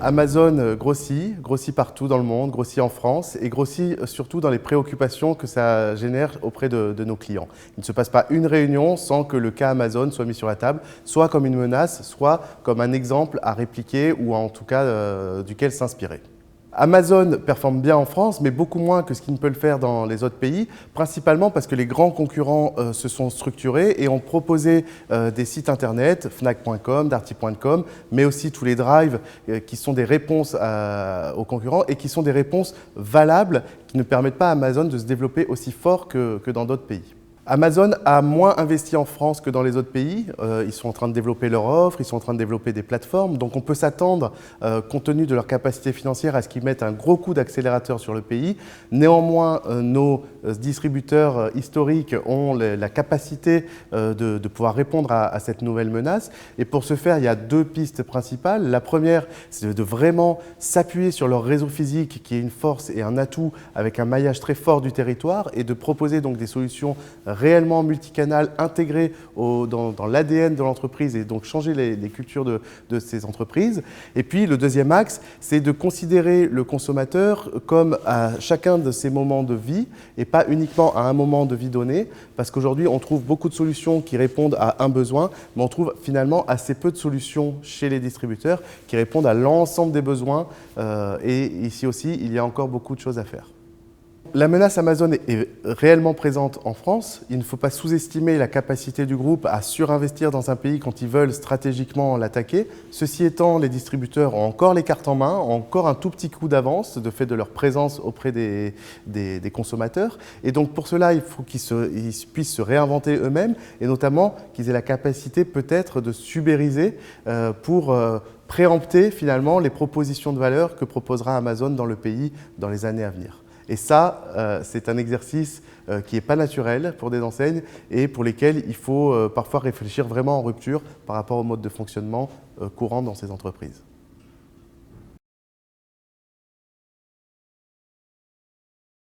Amazon grossit partout dans le monde, grossit en France et grossit surtout dans les préoccupations que ça génère auprès de nos clients. Il ne se passe pas une réunion sans que le cas Amazon soit mis sur la table, soit comme une menace, soit comme un exemple à répliquer ou en tout cas duquel s'inspirer. Amazon performe bien en France, mais beaucoup moins que ce qu'il peut le faire dans les autres pays, principalement parce que les grands concurrents se sont structurés et ont proposé des sites internet, Fnac.com, Darty.com, mais aussi tous les drives qui sont des réponses aux concurrents et qui sont des réponses valables qui ne permettent pas à Amazon de se développer aussi fort que dans d'autres pays. Amazon a moins investi en France que dans les autres pays. Ils sont en train de développer leur offre, ils sont en train de développer des plateformes. Donc on peut s'attendre, compte tenu de leur capacité financière, à ce qu'ils mettent un gros coup d'accélérateur sur le pays. Néanmoins, nos distributeurs historiques ont la capacité de pouvoir répondre à cette nouvelle menace. Et pour ce faire, il y a deux pistes principales. La première, c'est de vraiment s'appuyer sur leur réseau physique, qui est une force et un atout, avec un maillage très fort du territoire, et de proposer donc des solutions réellement multicanal, intégré dans l'ADN de l'entreprise et donc changer les cultures de ces entreprises. Et puis le deuxième axe, c'est de considérer le consommateur comme à chacun de ses moments de vie et pas uniquement à un moment de vie donné, parce qu'aujourd'hui on trouve beaucoup de solutions qui répondent à un besoin, mais on trouve finalement assez peu de solutions chez les distributeurs qui répondent à l'ensemble des besoins et ici aussi il y a encore beaucoup de choses à faire. La menace Amazon est réellement présente en France. Il ne faut pas sous-estimer la capacité du groupe à surinvestir dans un pays quand ils veulent stratégiquement l'attaquer. Ceci étant, les distributeurs ont encore les cartes en main, ont encore un tout petit coup d'avance de fait de leur présence auprès des consommateurs. Et donc pour cela, il faut qu'ils puissent se réinventer eux-mêmes et notamment qu'ils aient la capacité peut-être de s'ubériser pour préempter finalement les propositions de valeur que proposera Amazon dans le pays dans les années à venir. Et ça, c'est un exercice qui n'est pas naturel pour des enseignes et pour lesquels il faut parfois réfléchir vraiment en rupture par rapport au mode de fonctionnement courant dans ces entreprises.